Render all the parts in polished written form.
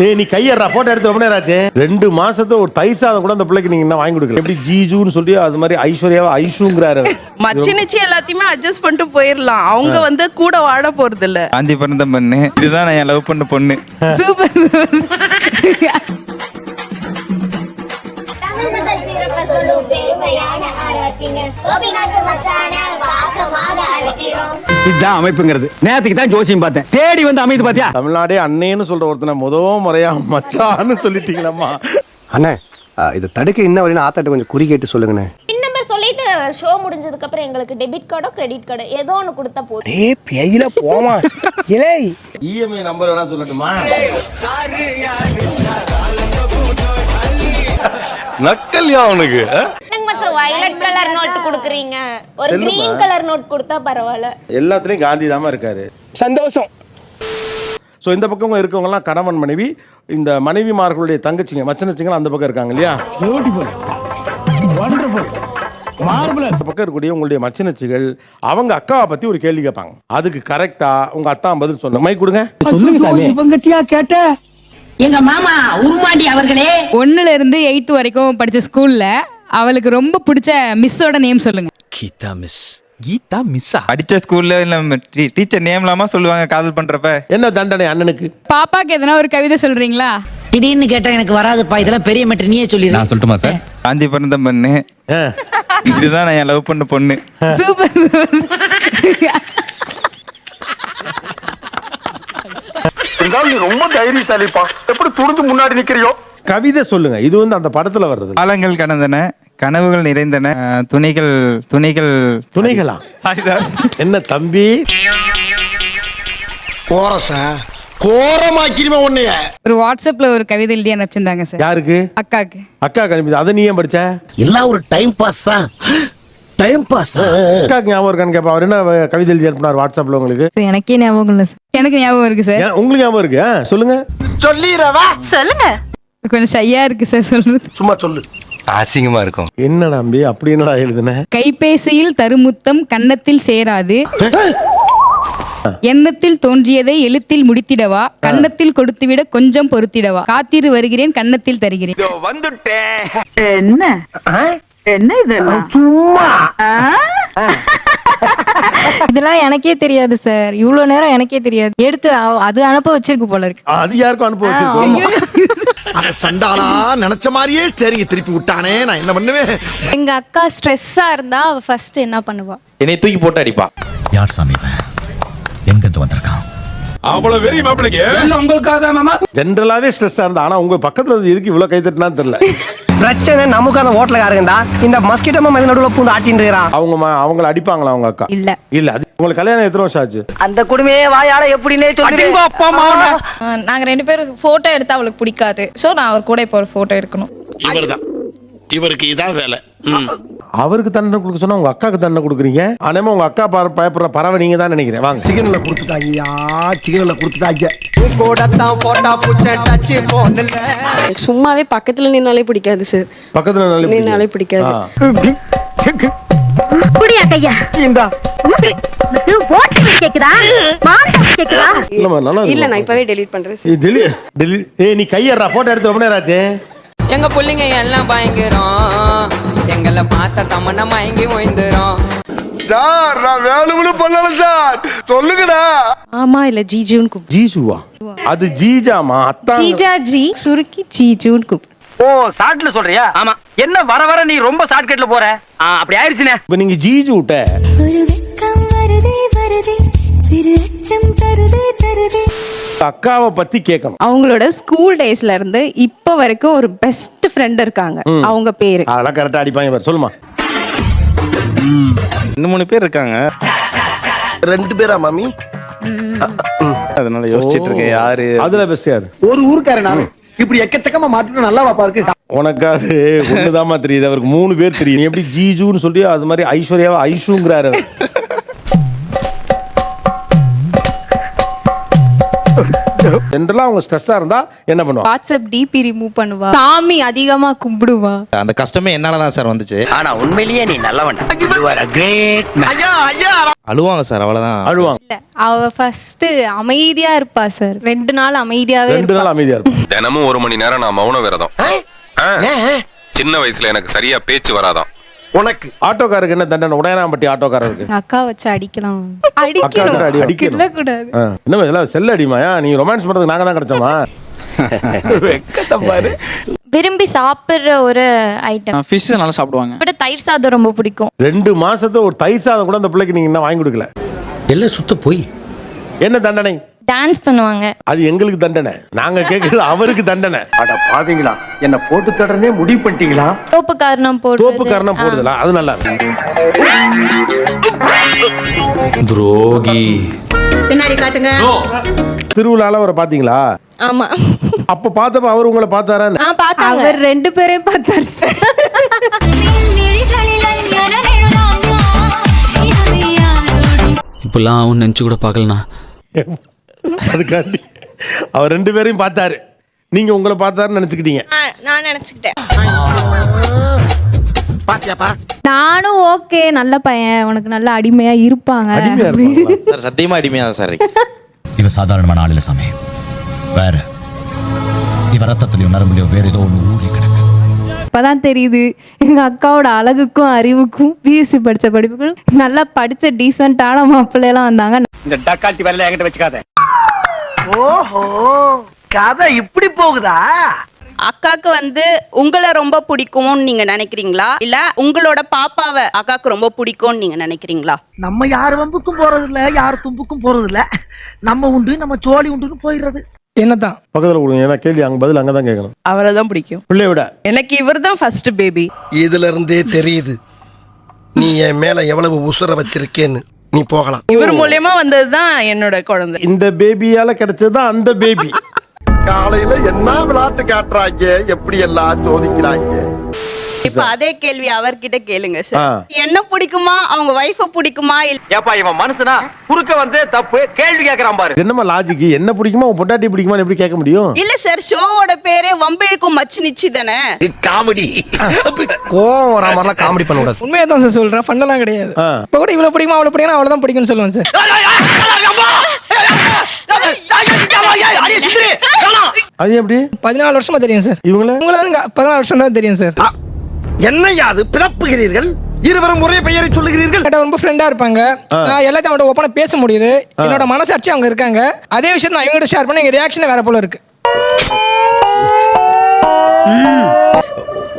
ஏய் நீ கையறா போட்டோ எடுத்து ரொம்ப நேரம் ஆச்சு. 2 மாசத்துல ஒரு தயிர் சாதம் கூட அந்த பிள்ளைக்கு நீங்க என்ன வாங்கி கொடுக்கல. எப்படி ஜீஜுன்னு சொல்லி அது மாதிரி ஐஸ்வர்யாவை ஐஷுங்கறாரு. மச்சினிச்சி எல்லாத்தையுமே அட்ஜஸ்ட் பண்ணிட்டு போயிடலாம். அவங்க வந்து கூட வாட போறது இல்ல. காந்தி பிறந்த பொண்ணு இதுதான் நான் லவ் பண்ண பொண்ணு. சூப்பர். இதுதான் அமைப்புங்கிறது. நேத்துக்கு தான் ஜோசியம் பார்த்தேன், தேடி வந்து அமைது பாத்தியா. தமிழ்நாடே அண்ணேன்னு சொல்ற ஒருத்தனை முறையா மச்சான்னு சொல்லிட்டீங்களம்மா. அண்ணே இதை தடுக்க இன்ன வரையும் ஆத்தாட்ட கொஞ்சம் குறி கேட்டு சொல்லுங்கண்ணே. சொல்லிட்டு ஷோ முடிஞ்சதுக்கு அப்புறம் எங்களுக்கு டெபிட் கார்டோ கிரெடிட் கார்டோ ஏதோ ஒன்று கொடுத்தா போதும். ஏய் பேயில போமா இலே இஎம்ஐ நம்பர் வேணா சொல்லட்டுமா? நக்கல்யா அவனுக்கு. எனக்கு மச்சான் வயலட் கலர் நோட் கொடுக்குறீங்க, ஒரு கிரீன் கலர் நோட் கொடுத்தா பரவாயில்ல. எல்லாத்துலயும் காந்தி தாமா இருக்காரு. சந்தோஷம். ஸோ இந்த பக்கம் இருக்கவங்கலாம் கணவன் மனைவி, இந்த மனைவிமார்களுடைய தங்கச்சிங்க மச்சனச்சிங்க அந்த பக்கம் இருக்காங்க இல்லையா? Beautiful wonderful marvellous. இந்த பக்கம் இருக்கக்கூடிய உங்களுடைய மச்சனச்சிகள் அவங்க அக்காவை பத்தி ஒரு கேள்வி கேட்பாங்க. அதுக்கு கரெக்டா உங்க அத்தா பதில் சொன்ன மைக் கொடுங்க. சொல்லுங்க சாமி. இவங்கட்டியா கேட்ட எங்க மாமா உருமாண்டி அவர்களே 1ல இருந்து 8th வரைக்கும் படிச்ச ஸ்கூல்ல அவளுக்கு ரொம்ப பிடிச்ச மிஸ்ஸோட நேம் சொல்லுங்க. கீதா மிஸ். கீதா மிஸ்ஸா? படிச்ச ஸ்கூல்ல இல்ல டீச்சர் நேம்லாமா சொல்லுவாங்க காதல் பண்றப்ப. என்ன தண்டனை அண்ணனுக்கு? பாப்பாக்கு எதனா ஒரு கவிதை சொல்றீங்களா? திடீர்னு கேட்டா எனக்கு வராதுப்பா, இதெல்லாம் பெரிய மேட்டர், நீயே சொல்லிடு. நான் சொல்லட்டுமா சார்? காந்தி பிறந்த பொண்ணு இதுதான் நான் லவ் பண்ண பொண்ணு. சூப்பர். ரொம்ப தைரியசாலிப்பா, எப்படி துணிஞ்சு முன்னாடி நிக்கிறியோ. கவிதை சொல்லுங்க. இது வந்து அந்த படத்துல வர்றது. காலங்கள் கடந்தன, கனவுகள் நிறைந்தன, துணைகள் துணைகள் துணைகளா? என்ன தம்பி கோரசா கோரமாக்கிருமா உன்னைய. ஒரு வாட்ஸ்அப்ல ஒரு கவிதை எழுதி அனுப்பிச்சிருந்தாங்க சார். யாருக்கு? அக்காக்கு. அக்கா கணிப்பி. அதை நீ ஏன் படிச்ச? எல்லாம் ஒரு டைம் பாஸ் தான். Time pass. அக்காக்கு ஞாபகம் இருக்கான்னு கேப்பா. அவர் என்ன கவிதை எழுதி அனுப்பினார் வாட்ஸ்அப்ல உங்களுக்கு? எனக்கே ஞாபகம் இல்ல சார். எனக்கு ஞாபகம் இருக்கு சார். உங்களுக்கு ஞாபகம் இருக்கு? சொல்லுங்க. சொல்லிரவா? சொல்லுங்க. கொஞ்சம் ஷையா இருக்கு சார் சொல்றது. சும்மா சொல்லு. அசிங்கமா இருக்கும். என்னடா அம்பி அப்படி என்னடா எழுதுன? கைபேசியில் தருமுத்தம் கன்னத்தில் சேராது, எண்ணத்தில் தோன்றியதை எழுத்தில் முடித்திடவா, கன்னத்தில் கொடுத்துவிட கொஞ்சம் பொறுத்திடவா, காத்திரு வருகிறேன் கன்னத்தில் தருகிறேன். வந்துட்டேன். என்ன என்ன இதெல்லாம் சும்மா இதெல்லாம் எனக்கே தெரியாது சார். இவ்வளவு நேரம் எனக்கே தெரியாது. எடுத்து அது அனுப்ப வச்சிருக்கு போல இருக்கு. அது யாருக்கும் அனுப்ப வச்சிருக்கோம். சண்டாளா நினைச்ச மாதிரியே சரிங்க திருப்பி விட்டானே, நான் என்ன பண்ணுவேன்? எங்க அக்கா ஸ்ட்ரெஸ்ஸா இருந்தா அவ ஃபர்ஸ்ட் என்ன பண்ணுவா? என்னை தூக்கி போட்டு அடிப்பா. யார் சாமி இவன்? எங்கிருந்து வந்திருக்கான்? அவ்வளவு வெறி மாப்பிளைக்கு உங்களுக்காக மாமா. ஜென்ரலாவே ஸ்ட்ரெஸ்ஸா இருந்தா. ஆனா உங்க பக்கத்துல எதுக்கு இவ்வளவு கை தட்டினான்னு தெரியல. பிரச்சனை நமக்கு அந்த ஹோட்டலுக்காரங்கடா. இந்த மஸ்கிட்டோ மத நடுவுல பூந்து ஆட்டின்றான். அவங்கள அடிப்பாங்களா அவங்க அக்கா? இல்ல இல்ல. அது உங்களுக்கு கல்யாணம் எத்தனை வருஷம் ஆச்சு? அந்த குடுமையே வாயால எப்படினே சொல்லுங்க. அப்பா அம்மா நாங்க 2 பேரும் போட்டோ எடுத்தா அவளுக்கு பிடிக்காது. சோ நான் அவர் கூட இப்போ ஒரு போட்டோ எடுக்கணும். இவர்தான், இவருக்கு இதான் வேலை. அவருக்கு தண்டனை கொடுக்க சொன்னா உங்க அக்காக்கு தண்டனை கொடுக்குறீங்க. ஆனாம உங்க அக்கா பயப்படுற பறவை நீங்க தான் நினைக்கிறேன். வாங்க. சிக்கன்ல கொடுத்துட்டாங்கயா, சிக்கன்ல கொடுத்துட்டாங்க. சும்மாவே பக்கத்துல நின்னாலே பிடிக்காது சார். பக்கத்துல நின்னாலே பிடிக்காது. குடியா கையா இந்தா ஓட்டு கேக்குதா மாந்தம் கேக்குதா? இல்ல நான் இப்பவே டெலீட் பண்றேன் சார். ஏய் நீ கையறா போட்டோ எடுத்து ரொம்ப நேரம் ஆச்சு. எங்க புள்ளைங்க எல்லாம் பயங்கரம், எங்களை பார்த்த தமன்னா மயங்கி ஓய்ந்துரும். சார் நான் வேணும்னு பண்ணல சார், சொல்லுங்கடா. ஆமா இல்ல ஜீஜுன்னு கூப்பிடு. ஜீசுவா? அது ஜீஜாமா? அத்தா ஜீஜா ஜி சுருக்கி ஜீஜுன்னு கூப்பிடு. ஓ ஷார்ட்ல சொல்றியா? ஆமா. என்ன வர வர நீ ரொம்ப ஷார்ட்கட்ல போற. அப்படி ஆயிருச்சுனே. இப்ப நீங்க ஜீஜு விட்ட அக்காவை பத்தி கேட்கணும். அவங்களோட ஸ்கூல் டேஸ்ல இருந்து இப்ப வரைக்கும் ஒரு பெஸ்ட் ஃப்ரெண்ட் இருக்காங்க. அவங்க பேரு அதெல்லாம் கரெக்டா அடிப்பாங்க. சொல்லுமா. 2-3 பேர் இருக்காங்க. 2 பேரா மாமி? அதனால யோசிச்சிட்டு இருக்கேன் யாரு அதுல பெஸ்ட் யாரு? ஒரு ஊர்க்காரனா இப்படி எக்கச்சக்கமா மாட்டினா நல்லா வாப்பா இருக்கு. உனக்கு அது ஒண்ணுதாமா தெரியுது, அவருக்கு 3 பேர் தெரியும். நீ எப்படி ஜீஜுன்னு சொல்லி அது மாதிரி ஐஸ்வர்யாவை ஐஷுங்கறாரு. ஜென்ரலா அவங்க ஸ்ட்ரெஸ்ஸா இருந்தா என்ன பண்ணுவா? வாட்ஸ்அப் டிபி ரிமூவ் பண்ணுவா, சாமி அதிகமா கும்பிடுவா. அந்த கஷ்டமே என்னாலதான் சார் வந்துச்சு. ஆனா உண்மையிலேயே நீ நல்லவன்டா. You are a great man. அழுவாங்க சார், அவ்வளவுதான். அழுவாங்க. இல்ல, அவ ஃபர்ஸ்ட் அமைதியா இருப்பா சார். 2 நாள் அமைதியாவே 2 நாள் அமைதியா இருப்பா. தினமும் 1 மணி நேரம் நான் மௌன விரதம். சின்ன வயசுல எனக்கு சரியா பேச்சு வராதான். உனக்கு ஆட்டோக்காரருக்கு என்ன தண்டனை? உடையனாம்பட்டி ஆட்டோக்காரருக்கு அக்கா வச்சு அடிக்கலாம். அடிக்கணும். கூடாது. என்ன இதெல்லாம் செல்ல அடிமாயா? நீங்க ரொமான்ஸ் பண்றதுக்கு நாங்க தான் கிடைச்சோமா? வெக்கத்தை பாரு. விரும்பி சாப்பிடுற ஒரு ஐட்டம் ஃபிஷ் நல்லா சாப்பிடுவாங்க. பட் தயிர் சாதம் ரொம்ப பிடிக்கும். 2 மாசத்தை ஒரு தயிர் சாதம் கூட அந்த பிள்ளைக்கு நீங்க என்ன வாங்கி கொடுக்கல. எல்லாம் சுத்த போய் என்ன தண்டனை? டான்ஸ் பண்ணுவாங்க. அது எங்களுக்கு தண்டனை. நாங்க கேக்குறது அவருக்கு தண்டனை. அட பாவீங்களா, என்ன போட்டு தடனே முடிவு பண்ணிட்டீங்களா? தோப்பு காரணம் தோப்பு காரணம் போடுதலா? அது நல்லா இருக்கு. துரோகி. பின்னாடி காட்டுங்க. திருவிழால அவரை பாத்தீங்களா? ஆமா. அப்ப பார்த்தப்ப அவர் உங்களை பார்த்தாரா? அவர் 2 பேரையும் பார்த்தாரு. இப்பெல்லாம் அவன் நினைச்சு கூட பார்க்கலண்ணா. அதுக்காண்டி அவர் 2 பேரையும் பார்த்தாரு, நீங்க உங்களை பார்த்தாருன்னு நினைச்சுக்கிட்டீங்க. நான் நினைச்சுக்கிட்டேன். பாத்தியாப்பா? நானும் ஓகே, நல்ல பையன், உனக்கு நல்ல அடிமையா இருப்பாங்க. அடிமையா இருப்பாங்களா? சார் சத்தியமா அடிமையா தான் சார். இவ சாதாரணமான ஆள் இல்ல சாமி, வேற. இவ ரத்தத்திலயும் நரம்புலயும் வேற ஏதோ ஒண்ணு ஊறி கிடக்கு. இப்பதான் தெரியுது எங்க அக்காவோட அழகுக்கும் அறிவுக்கும் பிஎஸ்சி படிச்ச படிப்புக்கும் நல்லா படிச்ச டீசென்டான மாப்பிள்ளை எல்லாம் வந்தாங்க. இந்த டக்கால்ட்டி வேலையில என்கிட்ட வச்சுக்காத. ஓஹோ, கதை இப்படி போகுதா? அக்காக்கு உங்களை ரொம்ப பிடிக்கும்னு நீங்க நினைக்கிறீங்களா, இல்ல உங்களோட பாப்பாவை அக்காக்கு ரொம்ப பிடிக்கும்னு நீங்க நினைக்கிறீங்களா? நம்ம யார் வம்புக்கும் போறது இல்ல, யார் தும்புக்கும் போறது இல்ல. நம்ம உண்டு, நம்ம சோழி உண்டுன்னு போயிடுறது. என்னதான் பக்கத்துல கொடுங்க. ஏன்னா கேள்வி அங்க பதில் அங்கதான் கேட்கணும். அவரை தான் பிடிக்கும். பிள்ளைய விட எனக்கு இவர் தான் ஃபர்ஸ்ட் பேபி. இதுல இருந்தே தெரியுது நீ என் மேல எவ்வளவு உசுர வச்சிருக்கேன்னு. நீ போகலாம். இவர் மூலியமா வந்ததுதான் என்னோட குழந்தை. இந்த பேபியால கிடைச்சதுதான் அந்த பேபி. காலையில என்ன விளையாட்டு காட்டுறாங்க, எப்படி எல்லாம் சோதிக்கிறாங்க. இப்ப அதே கேள்வி அவர்கிட்ட கேளுங்க சார். என்ன பிடிக்குமா, அவங்க வைஃப பிடிக்குமா? ஏப்பா இவன் மனுஷனா? குறுக்க தப்பு கேள்வி கேக்குறான் பாரு. என்னமா லாஜிக்? என்ன பிடிக்குமா உன் பொண்டாட்டி பிடிக்குமா எப்படி கேட்க முடியும்? இல்ல சார், ஷோவோட பேரே வம்பிழுக்கும் மச்சு நிச்சி தானே. காமெடி. கோவம் வர மாதிரிலாம் காமெடி பண்ண கூடாது. உண்மையா தான் சார் சொல்றேன், பண்ணலாம் கிடையாது. இப்ப கூட இவ்வளவு பிடிக்குமா அவ்வளவு பிடிக்கும் அவ்வளவுதான் பிடிக்கும்னு சொல்லுவேன் சார். அது எப்படி? 14 வருஷமா தெரியும் சார். இவங்கள 14 வருஷம் தான் தெரியும் சார். என்னையா அது பிறப்புகிறீர்கள்? இருவரும் ஒரே பெயரை சொல்லுகிறீர்கள். ரொம்ப ஃப்ரெண்டா இருப்பாங்க. நான் எல்லாத்தையும் அவங்கள்ட்ட ஓப்பனா பேச முடியுது. என்னோட மனசாட்சி அவங்க இருக்காங்க. அதே விஷயத்தை நான் இவங்ககிட்ட ஷேர் பண்ண எங்க ரியாக்ஷன் வேற போல இருக்கு.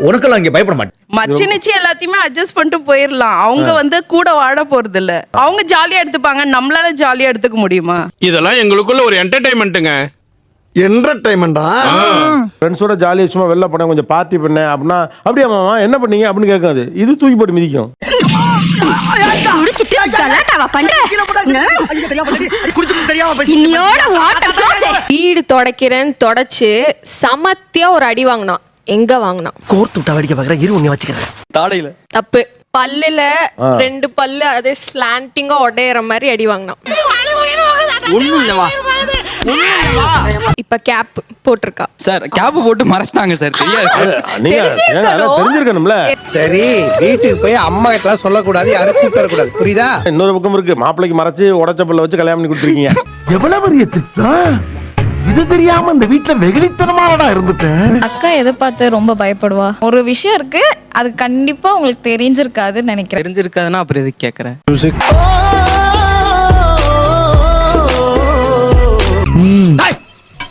உனக்கெல்லாம் இங்க பயப்பட மாட்டேன். மச்சு நிச்சி எல்லாத்தையுமே அட்ஜஸ்ட் பண்ணிட்டு போயிடலாம். அவங்க கூட வாட போறது இல்ல. அவங்க ஜாலியா எடுத்துப்பாங்க, நம்மளால ஜாலியா எடுத்துக்க முடியுமா? இதெல்லாம் எங்களுக்குள்ள ஒரு என்டர்டைன்மெண்ட்டுங்க. என்டர்டைன்மெண்டா? ஃப்ரெண்ட்ஸோட ஜாலியாக சும்மா வெளில போனேன், கொஞ்சம் பார்ட்டி பண்ணேன் அப்படின்னா, அப்படியே மாமா என்ன பண்ணீங்க அப்படின்னு கேட்காது. இது தூக்கி போட்டு மிதிக்கும். வீடு தொடக்கிறேன்னு தொடச்சு சமத்தியா ஒரு அடி வாங்கினான். எங்க வாங்கினான்? கோர்த்து விட்டா வடிக்க பாக்குற, இரு உன்னை வச்சுக்கிறேன். தாடையில தப்பு. பல்லுல 2 பல்லு அதே ஸ்லாண்டிங்கா உடையற மாதிரி அடி வாங்கினான். இப்ப கேப் போட்டிருக்கா சார். கேப் போட்டு மறைச்சிட்டாங்க சார். நீங்க தெரிஞ்சிருக்கணும்ல. சரி, வீட்டுக்கு போய் அம்மா கிட்ட சொல்லக்கூடாது, யாரும் கூப்பிட கூடாது, புரியுதா? இன்னொரு பக்கம் இருக்கு, மாப்பிள்ளைக்கு மறைச்சு உடச்ச பல்ல வச்சு கல்யாணம் பண்ணி கொடுத்துருக்கீங்க. எவ்வளவு பெரிய திட்டம் இது! தெரியாம இந்த வீட்டுல வெகுளித்தனமானடா இருந்துட்டேன். அக்கா எதை பார்த்து ரொம்ப பயப்படுவா? ஒரு விஷயம் இருக்கு, அது கண்டிப்பா உங்களுக்கு தெரிஞ்சிருக்காதுன்னு நினைக்கிறேன். தெரிஞ்சிருக்காதுன்னா அப்புறம் எதுக்கு கேக்குறேன்?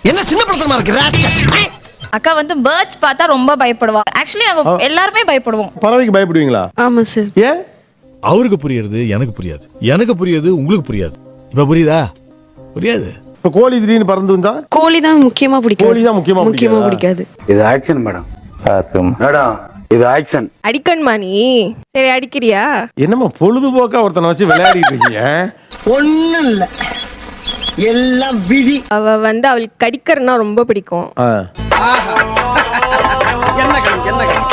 என்ன சின்ன படத்தமா இருக்கு? அக்கா பேர்ட்ஸ் பார்த்தா ரொம்ப பயப்படுவா. ஆக்சுவலி நாங்க எல்லாருமே பயப்படுவோம். பறவைக்கு பயப்படுவீங்களா? ஆமா சார். ஏன்? அவருக்கு புரியுறது எனக்கு புரியாது, எனக்கு புரியுது உங்களுக்கு புரியாது. இப்ப புரியுதா? புரியாது. இப்ப கோழி திடீர்னு பறந்து வந்தா? கோழி தான் முக்கியமா பிடிக்கும். கோழி தான் முக்கியமா பிடிக்காது. இது ஆக்ஷன் மேடம். மேடம் இது ஆக்ஷன். அடிக்கணுமா நீ? சரி அடிக்கிறியா? என்னமா பொழுதுபோக்கா ஒருத்தனை வச்சு விளையாடிட்டு இருக்கீங்க? ஒண்ணும் இல்ல, எல்லாம் விதி. அவ அவளுக்கு கடிக்கிறன்னா ரொம்ப பிடிக்கும். என்ன கணம், என்ன கணம்?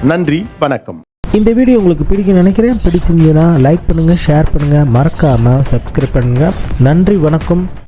நன்றி, வணக்கம். இந்த வீடியோ உங்களுக்கு பிடிக்கும்னு நினைக்கிறேன். பிடிச்சிருந்ததுன்னா லைக் பண்ணுங்க, ஷேர் பண்ணுங்க, மறக்காம சப்ஸ்கிரைப் பண்ணுங்க. நன்றி, வணக்கம்.